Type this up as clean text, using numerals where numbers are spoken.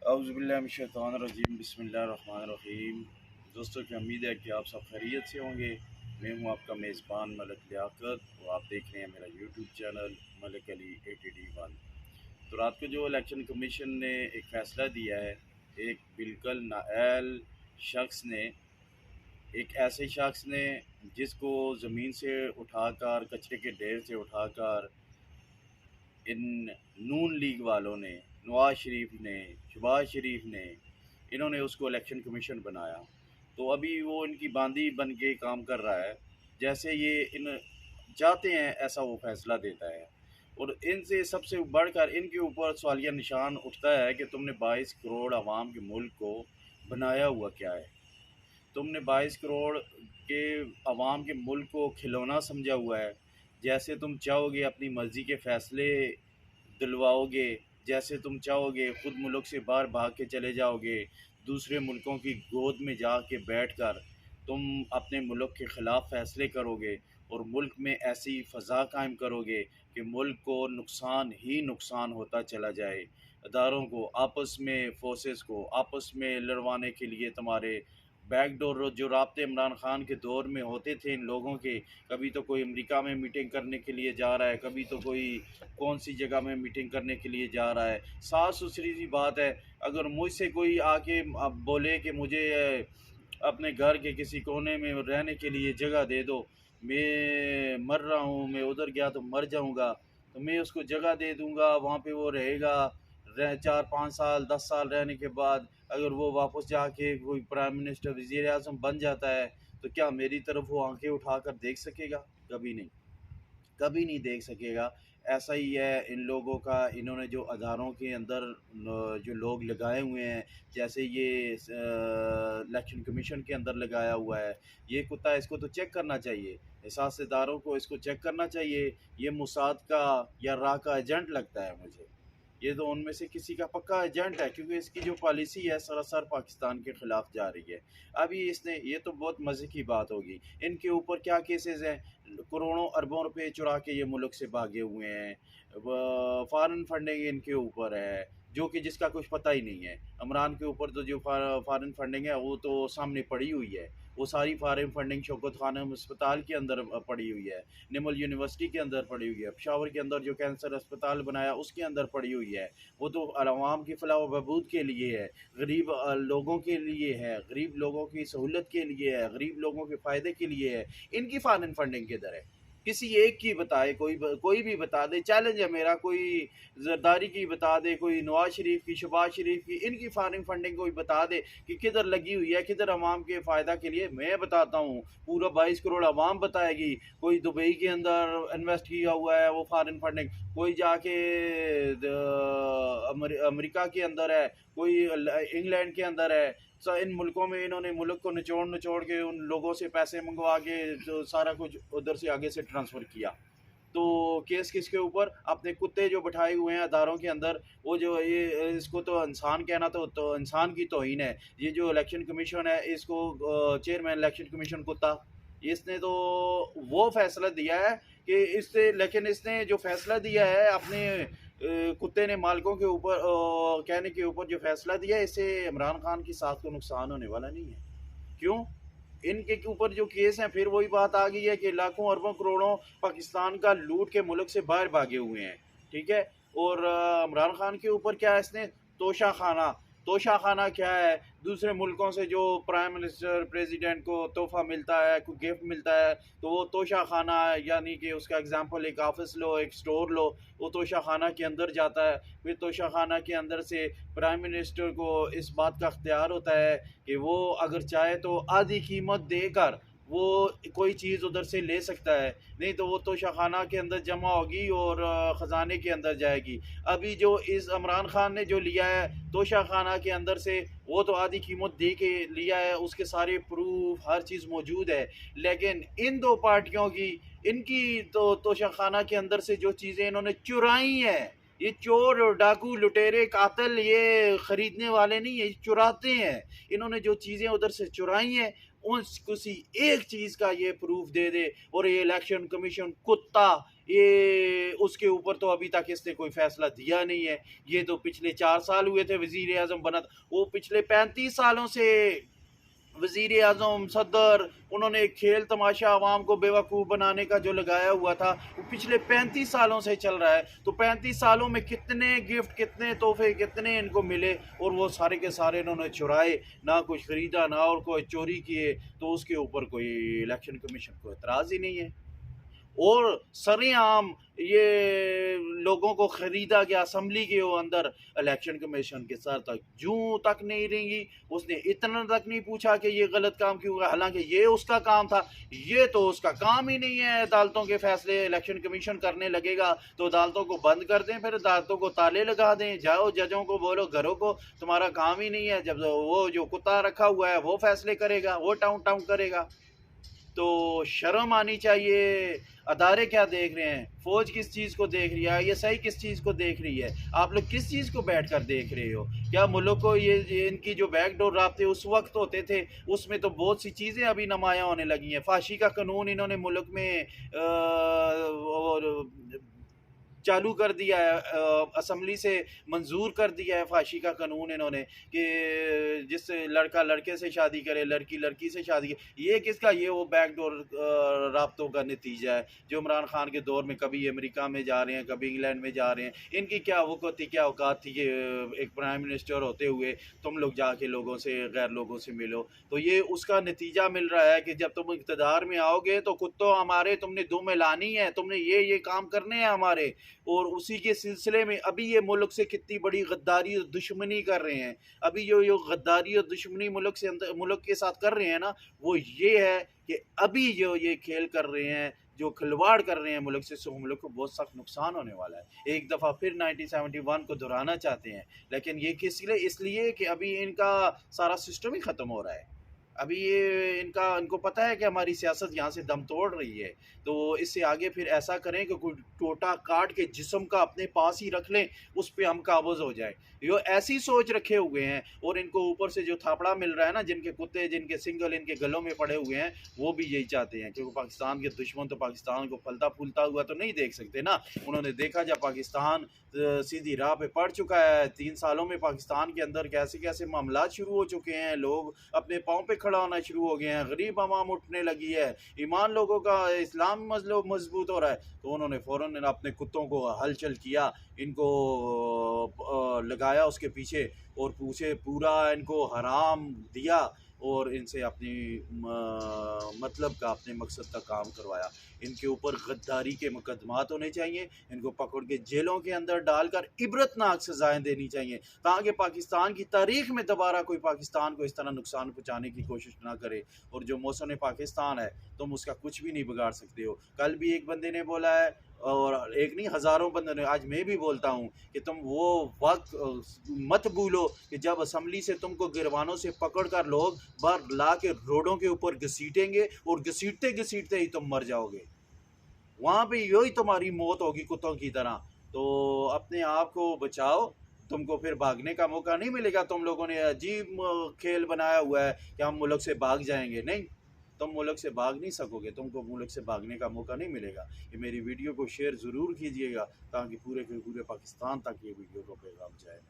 औज़ुबिल्लाहिमिनश्शैतानिर्रजीम बिस्मिल्लाहिर्रहमानिर्रहीम। दोस्तों की उम्मीद है कि आप सब खैरियत से होंगे। मैं हूं आपका मेज़बान मलिक लियाकत और आप देख रहे हैं मेरा YouTube channel Malik Ali ATD1। तो रात को जो इलेक्शन कमीशन ने एक फ़ैसला दिया है, एक बिल्कुल नाअहल शख्स ने, एक ऐसे शख्स ने जिसको ज़मीन से उठाकर, कचरे के ढेर से उठाकर इन नून लीग वालों ने, नवाज शरीफ ने, शहबाज शरीफ ने, इन्होंने उसको इलेक्शन कमीशन बनाया। तो अभी वो इनकी बांदी बन के काम कर रहा है। जैसे ये इन चाहते हैं ऐसा वो फैसला देता है। और इनसे सबसे बढ़कर इनके ऊपर सवालिया निशान उठता है कि तुमने 22 करोड़ आवाम के मुल्क को बनाया हुआ क्या है। तुमने 22 करोड़ के आवाम के मुल्क को खिलौना समझा हुआ है। जैसे तुम चाहोगे अपनी मर्ज़ी के फ़ैसले दिलवाओगे, जैसे तुम चाहोगे ख़ुद मुल्क से बाहर भाग के चले जाओगे, दूसरे मुल्कों की गोद में जाके बैठकर तुम अपने मुल्क के ख़िलाफ़ फ़ैसले करोगे और मुल्क में ऐसी फ़ज़ा कायम करोगे कि मुल्क को नुकसान ही नुकसान होता चला जाए। अदारों को आपस में, फ़ोर्सेस को आपस में लड़वाने के लिए तुम्हारे बैकडोर जो राब्ते इमरान खान के दौर में होते थे इन लोगों के, कभी तो कोई अमेरिका में मीटिंग करने के लिए जा रहा है, कभी तो कोई कौन सी जगह में मीटिंग करने के लिए जा रहा है। साफ़ सुथरी सी बात है, अगर मुझसे कोई आके अब बोले कि मुझे अपने घर के किसी कोने में रहने के लिए जगह दे दो, मैं मर रहा हूँ, मैं उधर गया तो मर जाऊँगा, तो मैं उसको जगह दे दूँगा, वहाँ पे वो रहेगा। 4-5 साल 10 साल रहने के बाद अगर वो वापस जाके कोई प्राइम मिनिस्टर, वज़ीर आज़म बन जाता है, तो क्या मेरी तरफ वो आंखें उठाकर देख सकेगा? कभी नहीं, कभी नहीं देख सकेगा। ऐसा ही है इन लोगों का। इन्होंने जो अदारों के अंदर जो लोग लगाए हुए हैं, जैसे ये इलेक्शन कमीशन के अंदर लगाया हुआ है, ये कुत्ता, इसको तो चेक करना चाहिए। एहसासदारों को इसको चेक करना चाहिए। ये मोसाद का या रा का एजेंट लगता है मुझे। ये तो उनमें से किसी का पक्का एजेंट है, क्योंकि इसकी जो पॉलिसी है सरासर पाकिस्तान के ख़िलाफ़ जा रही है। अभी इसने, ये तो बहुत मज़े की बात होगी, इनके ऊपर क्या केसेस हैं। करोड़ों अरबों रुपए चुरा के ये मुल्क से भागे हुए हैं। फॉरेन फंडिंग इनके ऊपर है, जो कि जिसका कुछ पता ही नहीं है। इमरान के ऊपर तो जो फॉरेन फंडिंग है वो तो सामने पड़ी हुई है। वो सारी फॉरेन फंडिंग शौकत खानम अस्पताल के अंदर पड़ी हुई है, निमल यूनिवर्सिटी के अंदर पड़ी हुई है, पेशावर के अंदर जो कैंसर अस्पताल बनाया उसके अंदर पड़ी हुई है। वो तो अवाम की फलाह व बहबूद के लिए है, गरीब लोगों के लिए है, गरीब लोगों की सहूलत के लिए है, गरीब लोगों के फ़ायदे के लिए है। इनकी फॉरेन फंडिंग किधर है? किसी एक की बताए, कोई भी बता दे। चैलेंज है मेरा, कोई जरदारी की बता दे, कोई नवाज शरीफ की, शहबाज शरीफ की, इनकी फॉरेन फंडिंग कोई बता दे कि किधर लगी हुई है, किधर अवाम के फ़ायदा के लिए। मैं बताता हूँ, पूरा 22 करोड़ अवाम बताएगी। कोई दुबई के अंदर इन्वेस्ट किया हुआ है वो फॉरेन फंडिंग, कोई जाके अमेरिका के अंदर है, कोई इंग्लैंड के अंदर है। इन मुल्कों में इन्होंने मुल्क को निचोड़ निचोड़ के उन लोगों से पैसे मंगवा के जो सारा कुछ उधर से आगे से ट्रांसफ़र किया। तो केस किसके ऊपर? अपने कुत्ते जो बिठाए हुए हैं अदारों के अंदर। वो जो ये, इसको तो इंसान कहना तो इंसान की तौहीन है। ये जो इलेक्शन कमीशन है, इसको चेयरमैन इलेक्शन कमीशन कुत्ता, इसने तो वो फैसला दिया है कि इससे, लेकिन इसने जो फैसला दिया है अपने कुत्ते ने मालिकों के ऊपर कहने के ऊपर जो फैसला दिया है, इससे इमरान खान की साख को नुकसान होने वाला नहीं है। क्यों? इनके ऊपर जो केस हैं, फिर वही बात आ गई है कि लाखों अरबों करोड़ों पाकिस्तान का लूट के मुल्क से बाहर भागे हुए हैं। ठीक है। और इमरान खान के ऊपर क्या है, इसने तोशा खाना क्या है? दूसरे मुल्कों से जो प्राइम मिनिस्टर, प्रेसिडेंट को तोहफा मिलता है, कोई गिफ्ट मिलता है, तो वो तोशा खाना है। यानी कि उसका एग्जांपल, एक ऑफिस लो, एक स्टोर लो, वो तोशा खाना के अंदर जाता है। फिर तोशा खाना के अंदर से प्राइम मिनिस्टर को इस बात का अख्तियार होता है कि वो अगर चाहे तो आधी कीमत देकर वो कोई चीज़ उधर से ले सकता है, नहीं तो वो तोशाखाना के अंदर जमा होगी और ख़जाने के अंदर जाएगी। अभी जो इस इमरान खान ने जो लिया है तोशाखाना के अंदर से, वो तो आधी कीमत दे के लिया है, उसके सारे प्रूफ हर चीज़ मौजूद है। लेकिन इन दो पार्टियों की, इनकी तो तोशाखाना के अंदर से जो चीज़ें इन्होंने चुराई हैं, ये चोर और डाकू, लुटेरे, कातिल ये ख़रीदने वाले नहीं है, ये चुराते हैं। इन्होंने जो चीज़ें उधर से चुराई हैं, उन किसी एक चीज़ का ये प्रूफ दे दे और ये इलेक्शन कमीशन कुत्ता ये उसके ऊपर तो अभी तक इसने कोई फैसला दिया नहीं है। ये तो पिछले 4 साल हुए थे वजीर आजम बना, वो पिछले 35 सालों से वजीर आजम सदर, उन्होंने खेल तमाशा आवाम को बेवकूफ़ बनाने का जो लगाया हुआ था वो पिछले 35 सालों से चल रहा है। तो 35 सालों में कितने गिफ्ट, कितने तोहफे, कितने इनको मिले, और वो सारे के सारे इन्होंने चुराए, ना कुछ खरीदा ना और कोई चोरी किए। तो उसके ऊपर कोई इलेक्शन कमीशन को एतराज़ ही नहीं है। और सरेआम ये लोगों को खरीदा गया असम्बली के अंदर। इलेक्शन कमीशन के सर तक जूं तक नहीं रहेंगी, उसने इतना तक नहीं पूछा कि ये गलत काम क्यों हुआ, हालांकि ये उसका काम था। ये तो उसका काम ही नहीं है अदालतों के फैसले इलेक्शन कमीशन करने लगेगा तो अदालतों को बंद कर दें, फिर अदालतों को ताले लगा दें, जाओ जजों को बोलो घरों को, तुम्हारा काम ही नहीं है। जब वो जो कुत्ता रखा हुआ है वो फैसले करेगा, वो टाउन टाउन करेगा। तो शर्म आनी चाहिए। अदारे क्या देख रहे हैं, फौज किस चीज़ को देख रही है, आईएसआई किस चीज़ को देख रही है, आप लोग किस चीज़ को बैठ कर देख रहे हो? क्या मुल्क को ये इनकी जो बैकडोर राब्ते उस वक्त होते थे उसमें तो बहुत सी चीज़ें अभी नुमायाँ होने लगी हैं। फांसी का कानून इन्होंने मुल्क में और चालू कर दिया है, असम्बली से मंजूर कर दिया है फांसी का कानून इन्होंने, कि जिस लड़का लड़के से शादी करे, लड़की लड़की से शादी करे। ये किसका, ये वो बैकडोर राब्तों का नतीजा है जो इमरान खान के दौर में कभी अमेरिका में जा रहे हैं, कभी इंग्लैंड में जा रहे हैं। इनकी क्या वक़्त थी, क्या औकात थी कि एक प्राइम मिनिस्टर होते हुए तुम लोग जाके लोगों से, गैर लोगों से मिलो। तो ये उसका नतीजा मिल रहा है कि जब तुम इक़्तिदार में आओगे तो कुत्तों हमारे तुमने दुम लानी है, तुमने ये काम करने हैं हमारे। और उसी के सिलसिले में अभी ये मुल्क से कितनी बड़ी गद्दारी और दुश्मनी कर रहे हैं। अभी जो गद्दारी और दुश्मनी मुल्क के साथ कर रहे हैं ना, वो ये है कि अभी जो ये खेल कर रहे हैं, जो खिलवाड़ कर रहे हैं मुल्क से, सो मुल्क को बहुत सख्त नुकसान होने वाला है। एक दफ़ा फिर 1971 को दोहराना चाहते हैं, लेकिन ये किस लिए, इसलिए कि अभी इनका सारा सिस्टम ही ख़त्म हो रहा है। अभी ये इनको पता है कि हमारी सियासत यहाँ से दम तोड़ रही है, तो इससे आगे फिर ऐसा करें कि कोई टोटा काट के जिस्म का अपने पास ही रख लें, उस पर हम काबूज़ हो जाए। ये ऐसी सोच रखे हुए हैं, और इनको ऊपर से जो थापड़ा मिल रहा है ना, जिनके कुत्ते, जिनके सिंगल इनके गलों में पड़े हुए हैं, वो भी यही चाहते हैं, क्योंकि पाकिस्तान के दुश्मन तो पाकिस्तान को फलता फूलता हुआ तो नहीं देख सकते ना। उन्होंने देखा जब पाकिस्तान सीधी राह पे पड़ चुका है, 3 सालों में पाकिस्तान के अंदर कैसे कैसे मामला शुरू हो चुके हैं, लोग अपने पाँव पे खड़ा होना शुरू हो गए हैं, गरीब आवाम उठने लगी है, ईमान लोगों का, इस्लाम मजबूत हो रहा है। तो उन्होंने फ़ौरन अपने कुत्तों को हलचल किया, इनको लगाया उसके पीछे, और पूछे पूरा इनको हराम दिया, और इनसे अपनी मतलब का, अपने मकसद का काम करवाया। इनके ऊपर गद्दारी के मुकदमात होने चाहिए, इनको पकड़ के जेलों के अंदर डालकर इबरतनाक सज़ाएँ देनी चाहिए, ताकि पाकिस्तान की तारीख़ में दोबारा कोई पाकिस्तान को इस तरह नुकसान पहुँचाने की कोशिश ना करे। और जो मौसम पाकिस्तान है, तुम उसका कुछ भी नहीं बिगाड़ सकते हो। कल भी एक बंदे ने बोला है, और एक नहीं हज़ारों बंदों ने, आज मैं भी बोलता हूँ कि तुम वो वक्त मत भूलो कि जब असम्बली से तुमको गिरवानों से पकड़ कर लोग बाहर ला के रोडों के ऊपर घसीटेंगे, और घसीटते घसीटते ही तुम मर जाओगे। वहाँ पे यही तुम्हारी मौत होगी कुत्तों की तरह। तो अपने आप को बचाओ, तुमको फिर भागने का मौका नहीं मिलेगा। तुम लोगों ने अजीब खेल बनाया हुआ है कि हम मुल्क से भाग जाएंगे, नहीं, तुम मुल्क से भाग नहीं सकोगे, तुमको मुल्क से भागने का मौका नहीं मिलेगा। ये मेरी वीडियो को शेयर ज़रूर कीजिएगा, ताकि पूरे के पूरे पाकिस्तान तक ये वीडियो को पैगाम जाए।